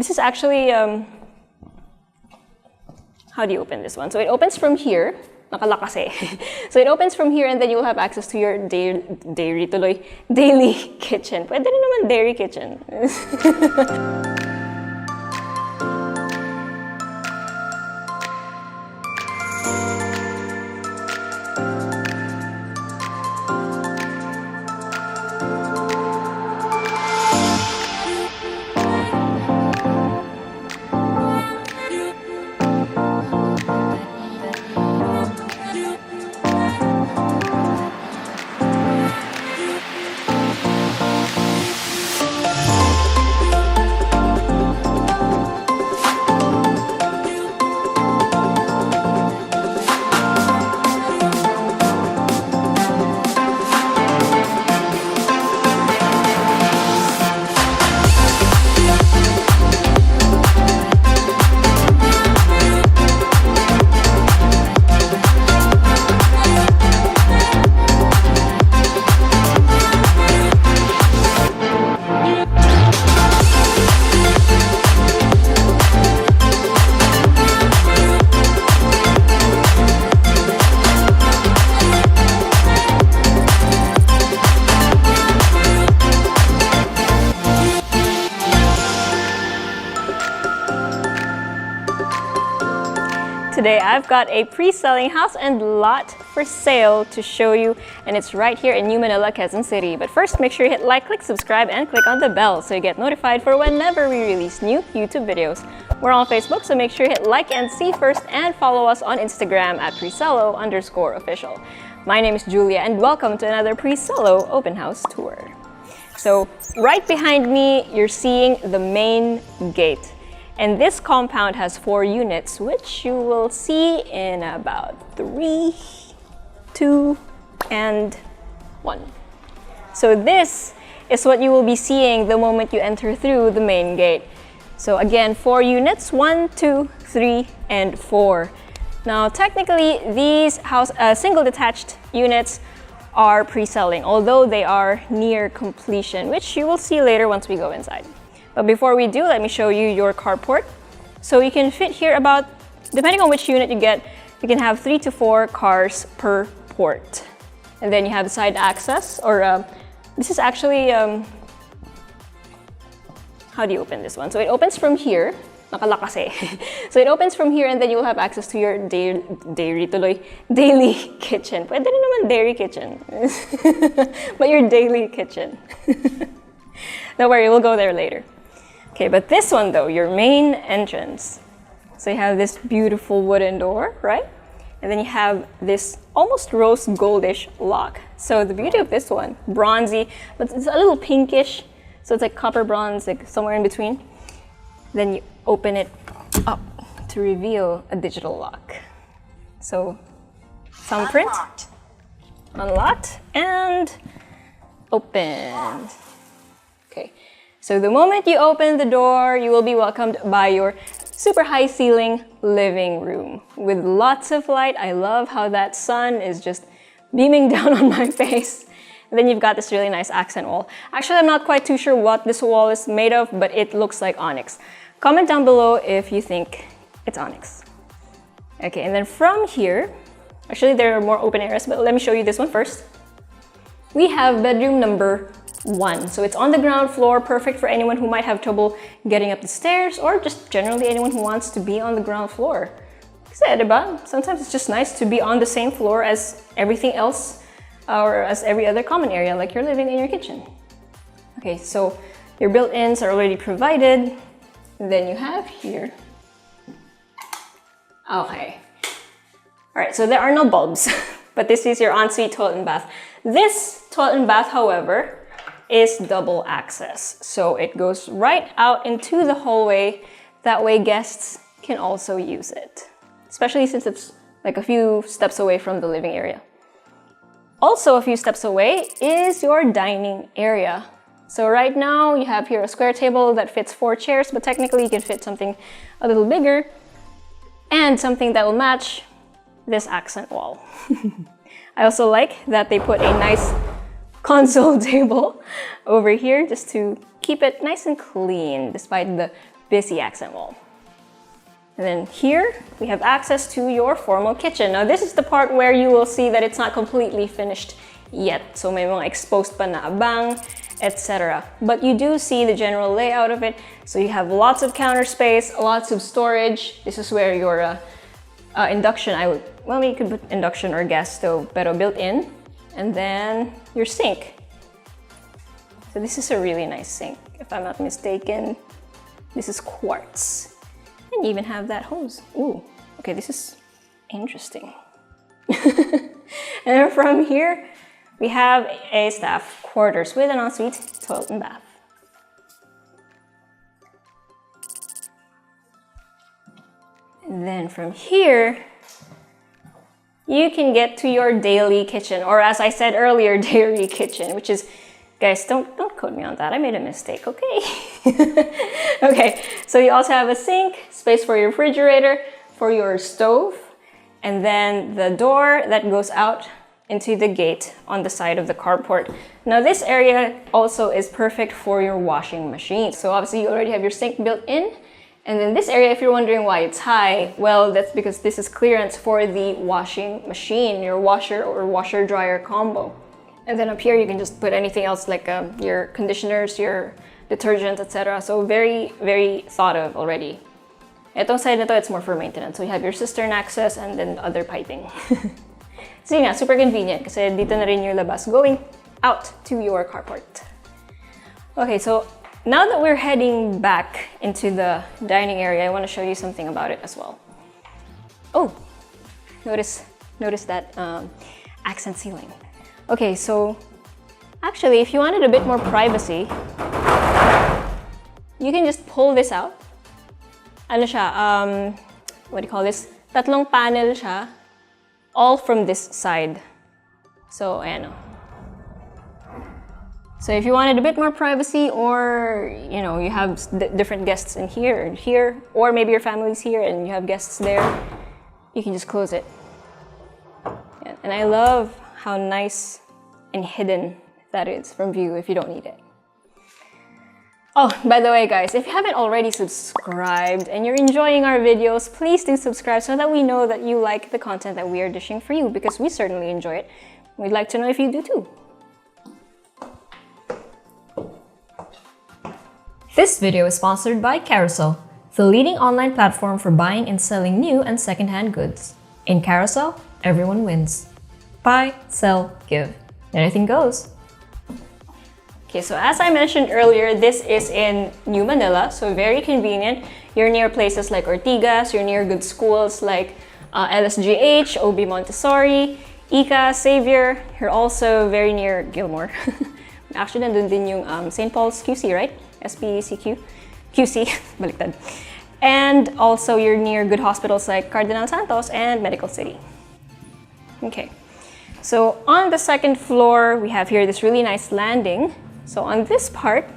This is actually, how do you open this one? So it opens from here. Nakalock kasi. So it opens from here and then you'll have access to your daily kitchen. Pwede rin naman dairy kitchen. Today I've got a pre-selling house and lot for sale to show you, and it's right here in New Manila, Quezon City. But first, make sure you hit like, click subscribe, and click on the bell so you get notified for whenever we release new YouTube videos. We're on Facebook, so make sure you hit like and see first, and follow us on Instagram at Presello_official. My name is Julia, and welcome to another Presello open house tour. So right behind me, you're seeing the main gate. And this compound has 4 units, which you will see in about 3, 2, and 1. So this is what you will be seeing the moment you enter through the main gate. So again, 4 units, 1, 2, 3, and 4. Now technically, these single detached units are pre-selling, although they are near completion, which you will see later once we go inside. But before we do, let me show you your carport. So you can fit here about, depending on which unit you get, you can have 3 to 4 cars per port. And then you have side access, or this is actually, how do you open this one? So it opens from here. Nakalock kasi. So it opens from here and then you'll have access to your daily kitchen. Pwede rin naman dairy kitchen. But your daily kitchen. Don't worry, we'll go there later. Okay, but this one though, your main entrance. So you have this beautiful wooden door, right? And then you have this almost rose goldish lock. So the beauty of this one, bronzy, but it's a little pinkish. So it's like copper bronze, like somewhere in between. Then you open it up to reveal a digital lock. So thumbprint, unlocked, and open. Okay, so the moment you open the door, you will be welcomed by your super high ceiling living room with lots of light. I love how that sun is just beaming down on my face. And then you've got this really nice accent wall. Actually, I'm not quite too sure what this wall is made of, but it looks like onyx. Comment down below if you think it's onyx. Okay, and then from here, actually there are more open areas, but let me show you this one first. We have bedroom number 1. So it's on the ground floor, perfect for anyone who might have trouble getting up the stairs, or just generally anyone who wants to be on the ground floor. Kasi, diba? Sometimes it's just nice to be on the same floor as everything else, or as every other common area, like you're living in your kitchen. Okay, so your built-ins are already provided. Then you have here. Okay. All right, so there are no bulbs, but this is your ensuite toilet and bath. This toilet and bath, however, is double access. So it goes right out into the hallway. That way guests can also use it, especially since it's like a few steps away from the living area. Also a few steps away is your dining area. So right now you have here a square table that fits 4 chairs, but technically you can fit something a little bigger and something that will match this accent wall. I also like that they put a nice console table over here just to keep it nice and clean despite the busy accent wall. And then here, we have access to your formal kitchen. Now this is the part where you will see that it's not completely finished yet. So may mga exposed pa na abang, etc. But you do see the general layout of it. So you have lots of counter space, lots of storage. This is where your induction, well, you could put induction or gas stove, pero built in. And then your sink. So this is a really nice sink, if I'm not mistaken. This is quartz. And you even have that hose. Ooh, okay, this is interesting. And then from here, we have a staff quarters with an ensuite toilet and bath. And then from here, you can get to your daily kitchen, or as I said earlier, dairy kitchen, which is, guys, don't quote me on that. I made a mistake, okay? Okay, so you also have a sink, space for your refrigerator, for your stove, and then the door that goes out into the gate on the side of the carport. Now this area also is perfect for your washing machine. So obviously you already have your sink built in. And then this area, if you're wondering why it's high, well, that's because this is clearance for the washing machine, your washer or washer dryer combo. And then up here, you can just put anything else like your conditioners, your detergent, etc. So very, very thought of already. Itong side na to, it's more for maintenance. So you have your cistern access and then other piping. So yun nga, super convenient kasi dito na rin yung labas going out to your carport. Okay, so now that we're heading back into the dining area, I want to show you something about it as well. Oh, notice that accent ceiling. Okay, so actually, if you wanted a bit more privacy, you can just pull this out. Ano siya, what do you call this? Tatlong panel siya, all from this side. So, ayan o. So if you wanted a bit more privacy, or you know, you have different guests in here and here, or maybe your family's here and you have guests there, you can just close it. Yeah. And I love how nice and hidden that is from view if you don't need it. Oh, by the way, guys, if you haven't already subscribed and you're enjoying our videos, please do subscribe so that we know that you like the content that we are dishing for you, because we certainly enjoy it. We'd like to know if you do too. This video is sponsored by Carousel, the leading online platform for buying and selling new and secondhand goods. In Carousel, everyone wins. Buy, sell, give. Anything goes. Okay, so as I mentioned earlier, this is in New Manila, so very convenient. You're near places like Ortigas, you're near good schools like LSGH, OB Montessori, Ika, Xavier. You're also very near Gilmore. Actually, nandun din yung St. Paul's QC, right? SPCQ? QC, baliktad. And also you're near good hospitals like Cardinal Santos and Medical City. Okay, so on the second floor, we have here this really nice landing. So on this part,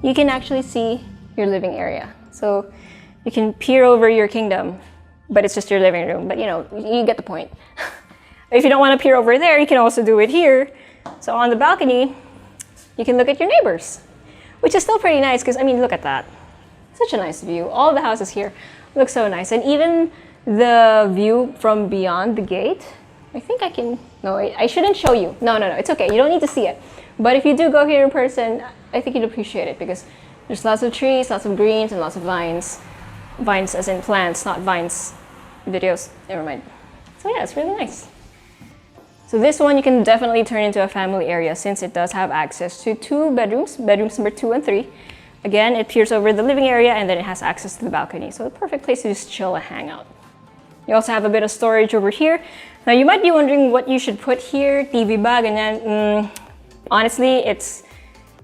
you can actually see your living area. So you can peer over your kingdom, but it's just your living room. But you know, you get the point. If you don't want to peer over there, you can also do it here. So on the balcony, you can look at your neighbors, which is still pretty nice because, I mean, look at that. Such a nice view. All the houses here look so nice. And even the view from beyond the gate, I think I can, no, I shouldn't show you. No, it's okay. You don't need to see it. But if you do go here in person, I think you'd appreciate it because there's lots of trees, lots of greens, and lots of vines. Vines as in plants, not vines videos. Never mind. So yeah, it's really nice. So this one you can definitely turn into a family area since it does have access to 2 bedrooms, bedrooms number 2 and 3. Again, it peers over the living area and then it has access to the balcony. So a perfect place to just chill and hang out. You also have a bit of storage over here. Now you might be wondering what you should put here, TV bag, and then honestly, it's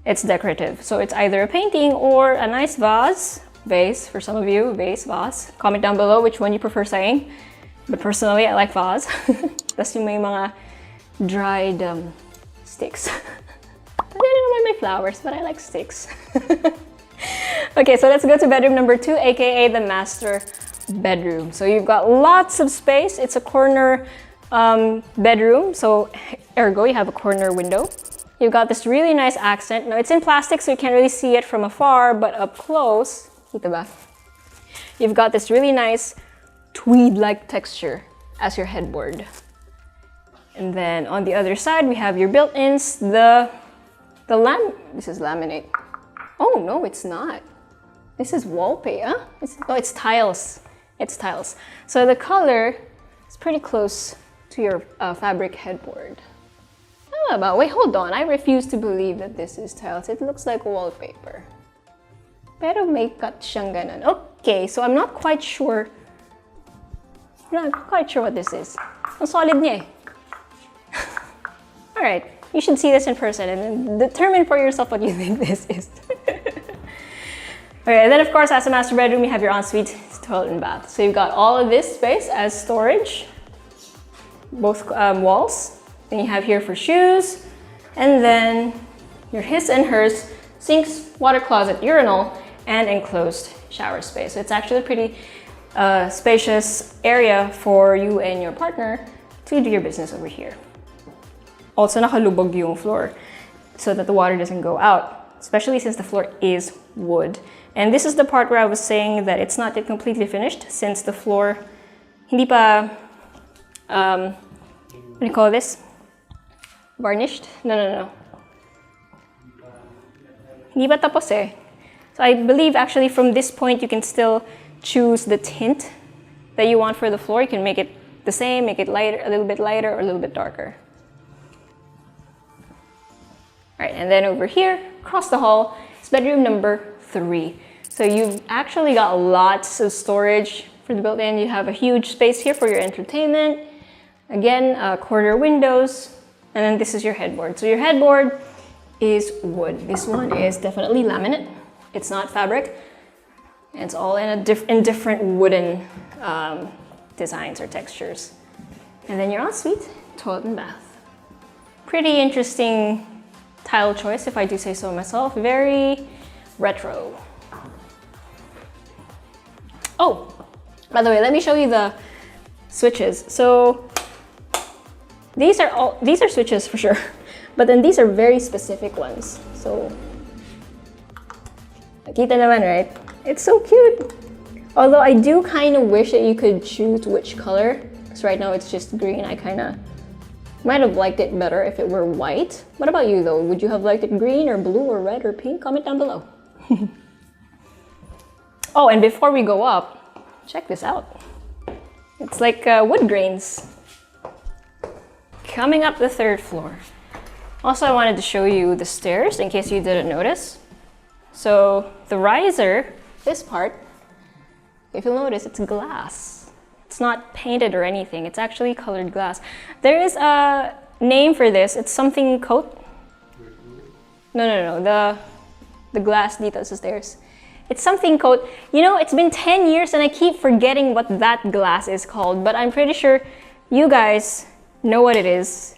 decorative. So it's either a painting or a nice vase for some of you, vase. Comment down below which one you prefer saying. But personally, I like vase. That's yung may mga dried sticks. I don't mind my flowers, but I like sticks. Okay, so let's go to bedroom number 2, aka the master bedroom. So you've got lots of space. It's a corner bedroom, so ergo you have a corner window. you've got this really nice accent. Now, it's in plastic, so you can't really see it from afar, but up close, kita ba? You've got this really nice tweed-like texture as your headboard. And then on the other side, we have your built-ins, this is laminate. Oh, no, it's not. This is wallpaper. It's tiles. It's tiles. So the color is pretty close to your fabric headboard. But wait, hold on. I refuse to believe that this is tiles. It looks like wallpaper. Pero may cut siyang ganon. Okay, so I'm not quite sure. I'm not quite sure what this is. Ang solid niya eh. Alright, you should see this in person and then determine for yourself what you think this is. Okay, and then of course, as a master bedroom, you have your ensuite, toilet, and bath. So you've got all of this space as storage, both walls. Then you have here for shoes, and then your his and hers, sinks, water closet, urinal, and enclosed shower space. So it's actually a pretty spacious area for you and your partner to do your business over here. Also, nakalubog yung floor so that the water doesn't go out, especially since the floor is wood. And this is the part where I was saying that it's not yet completely finished since the floor hindi pa, what do you call this? Varnished? No. Hindi pa tapos eh. So I believe actually from this point you can still choose the tint that you want for the floor. You can make it the same, make it lighter, a little bit lighter or a little bit darker. All right, and then over here, across the hall, is bedroom number 3. So you've actually got lots of storage for the built-in. You have a huge space here for your entertainment. Again, corner windows, and then this is your headboard. So your headboard is wood. This one is definitely laminate. It's not fabric. It's all in different wooden designs or textures. And then your ensuite, toilet and bath. Pretty interesting tile choice, if I do say so myself. Very retro. Oh, by the way, let me show you the switches. So these are switches for sure, but then these are very specific ones. So nakita naman, right? It's so cute. Although I do kind of wish that you could choose which color. Because right now it's just green. I kind of might have liked it better if it were white. What about you though? Would you have liked it green or blue or red or pink? Comment down below. Oh, and before we go up, check this out. It's like wood grains. Coming up the 3rd floor. Also, I wanted to show you the stairs in case you didn't notice. So the riser, this part, if you'll notice, it's glass. It's not painted or anything. It's actually colored glass. There is a name for this. It's something coat. No. The glass dito sa stairs. It's something coat. You know, it's been 10 years and I keep forgetting what that glass is called, but I'm pretty sure you guys know what it is.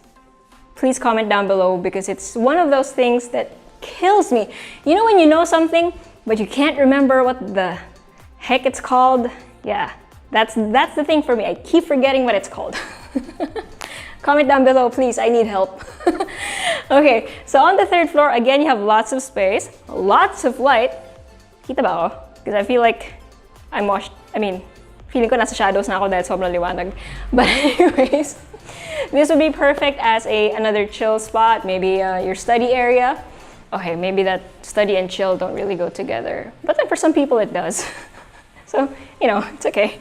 Please comment down below because it's one of those things that kills me. You know when you know something, but you can't remember what the heck it's called? Yeah, that's the thing for me. I keep forgetting what it's called. Comment down below, please. I need help. Okay, so on the 3rd floor, again, you have lots of space, lots of light. Kita ba ako? Because I feel like I'm washed. I mean, feeling ko nasa shadows na ako dahil sobrang liwanag. But anyways, this would be perfect as another chill spot, maybe your study area. Okay, maybe that study and chill don't really go together. But then for some people it does. So, you know, it's okay.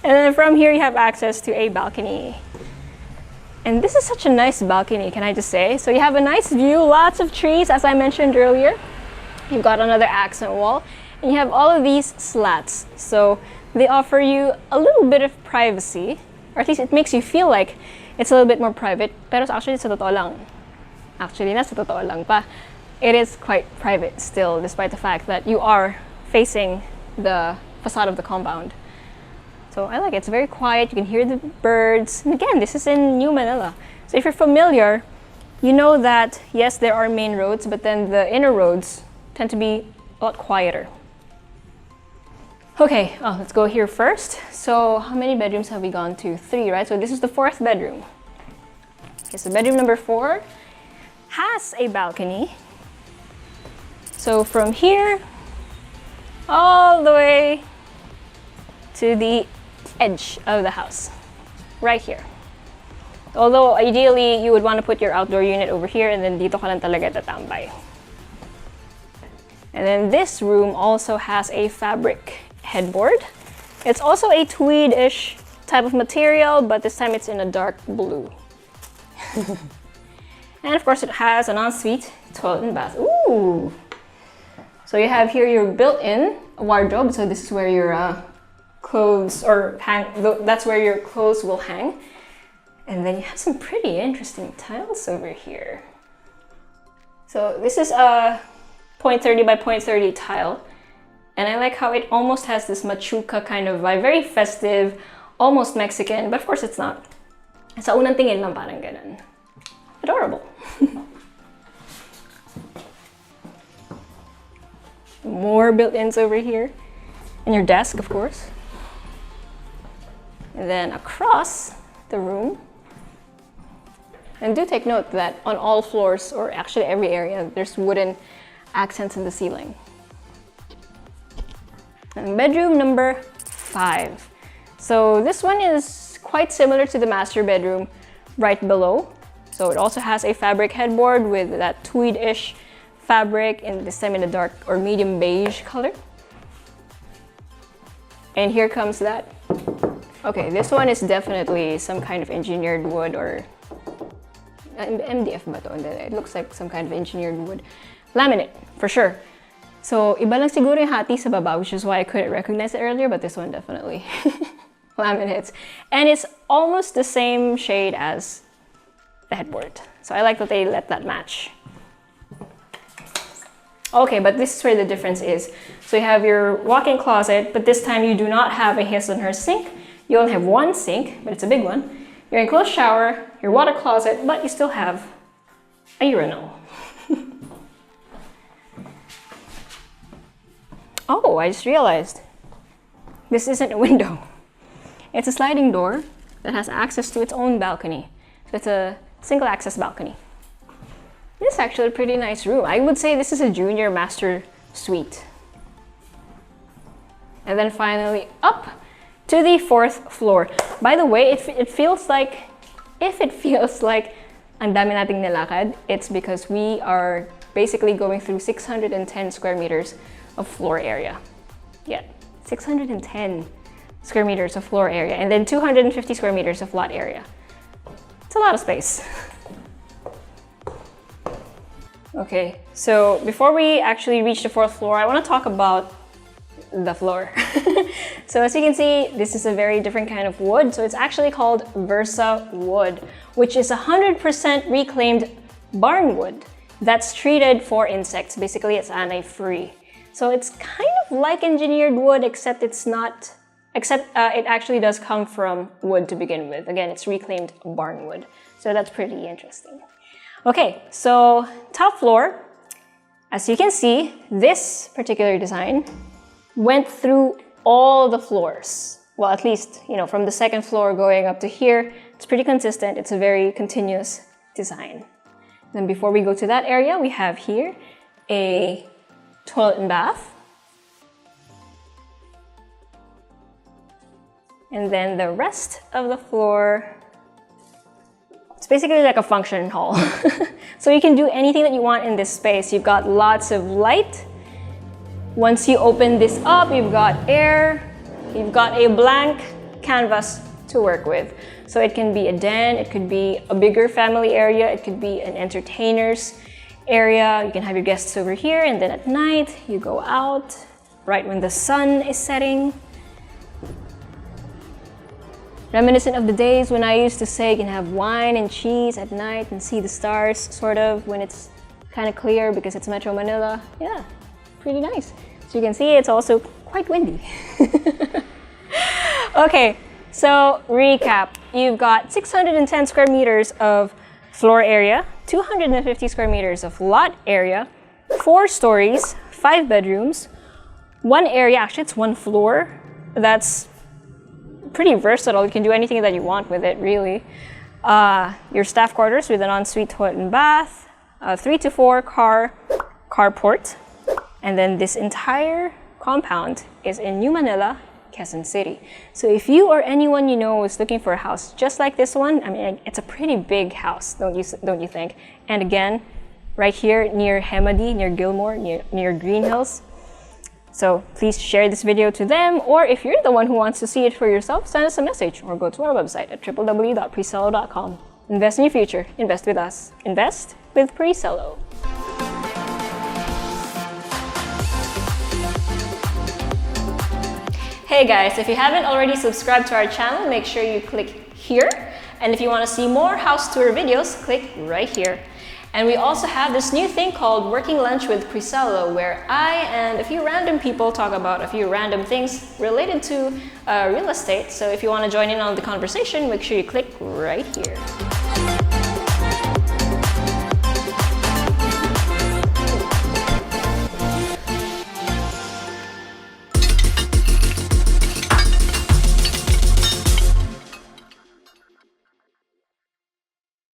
And then from here you have access to a balcony. And this is such a nice balcony, can I just say? So you have a nice view, lots of trees, as I mentioned earlier. You've got another accent wall, and you have all of these slats. So they offer you a little bit of privacy, or at least it makes you feel like it's a little bit more private. Pero actually, sa totoo lang. Actually, nasa totoo lang pa. It is quite private still, despite the fact that you are facing the facade of the compound. So I like it. It's very quiet. You can hear the birds. And again, this is in New Manila. So if you're familiar, you know that, yes, there are main roads, but then the inner roads tend to be a lot quieter. Okay, let's go here first. So how many bedrooms have we gone to? 3, right? So this is the 4th bedroom. Okay, so bedroom number 4 has a balcony. So from here, all the way to the edge of the house, right here. Although ideally, you would want to put your outdoor unit over here and then dito ka lang talaga tatambay. And then this room also has a fabric headboard. It's also a tweed-ish type of material, but this time it's in a dark blue. And of course, it has an ensuite toilet and bath. Ooh! So you have here your built-in wardrobe. So this is where your clothes or hang. That's where your clothes will hang. And then you have some pretty interesting tiles over here. So this is a 0.30 by 0.30 tile. And I like how it almost has this machuca kind of vibe. Very festive, almost Mexican, but of course it's not. Sa unang tingin lang parang ganun. Adorable. More built-ins over here. And your desk, of course. And then across the room. And do take note that on all floors, or actually every area, there's wooden accents in the ceiling. And bedroom number 5. So this one is quite similar to the master bedroom right below. So it also has a fabric headboard with that tweed-ish fabric, and this time in a dark or medium beige color. And here comes that. Okay, this one is definitely some kind of engineered wood or MDF ba to? It looks like some kind of engineered wood. Laminate, for sure. So, iba lang siguro yung hati sa baba, which is why I couldn't recognize it earlier, but this one definitely laminates. And it's almost the same shade as the headboard. So I like that they let that match. Okay, but this is where the difference is. So you have your walk-in closet, but this time you do not have a his and her sink. You only have one sink, but it's a big one. Your enclosed shower, your water closet, but you still have a urinal. Oh, I just realized this isn't a window. It's a sliding door that has access to its own balcony. So it's a single access balcony. This is actually a pretty nice room. I would say this is a junior master suite. And then finally up to the 4th floor. By the way, it feels like, if it feels like ang dami nating nilakad, it's because we are basically going through 610 square meters of floor area. Yeah, 610 square meters of floor area, and then 250 square meters of lot area. It's a lot of space. Okay, so before we actually reach the 4th floor, I want to talk about the floor. So as you can see, this is a very different kind of wood. So it's actually called Versa wood, which is 100% reclaimed barn wood that's treated for insects. Basically, it's anti-free. So it's kind of like engineered wood, except it's not, it actually does come from wood to begin with. Again, it's reclaimed barn wood. So that's pretty interesting. Okay, so top floor, as you can see, this particular design went through all the floors. Well, at least, you know, from the 2nd floor going up to here, it's pretty consistent. It's a very continuous design. Then before we go to that area, we have here a toilet and bath. And then the rest of the floor, it's basically like a function hall. So you can do anything that you want in this space. You've got lots of light. Once you open this up, you've got air. You've got a blank canvas to work with. So it can be a den, it could be a bigger family area, it could be an entertainer's area. You can have your guests over here, and then at night, you go out right when the sun is setting. Reminiscent of the days when I used to say you can have wine and cheese at night and see the stars, sort of, when it's kind of clear because it's Metro Manila. Yeah, pretty nice. So you can see it's also quite windy. Okay, so recap. You've got 610 square meters of floor area, 250 square meters of lot area, 4 stories, 5 bedrooms, 1 area, actually it's 1 floor. That's pretty versatile. You can do anything that you want with it, really. Your staff quarters with an ensuite toilet and bath, a 3 to 4 car carport. And then this entire compound is in New Manila, Quezon City. So if you or anyone you know is looking for a house just like this one, I mean, it's a pretty big house, don't you think? And again, right here near Hemadi, near Gilmore, near Green Hills. So please share this video to them, or if you're the one who wants to see it for yourself, send us a message or go to our website at www.presello.com. Invest in your future. Invest with us. Invest with Presello. Hey guys, if you haven't already subscribed to our channel, make sure you click here. And if you want to see more house tour videos, click right here. And we also have this new thing called Working Lunch with Presello, where I and a few random people talk about a few random things related to real estate. So if you want to join in on the conversation, make sure you click right here.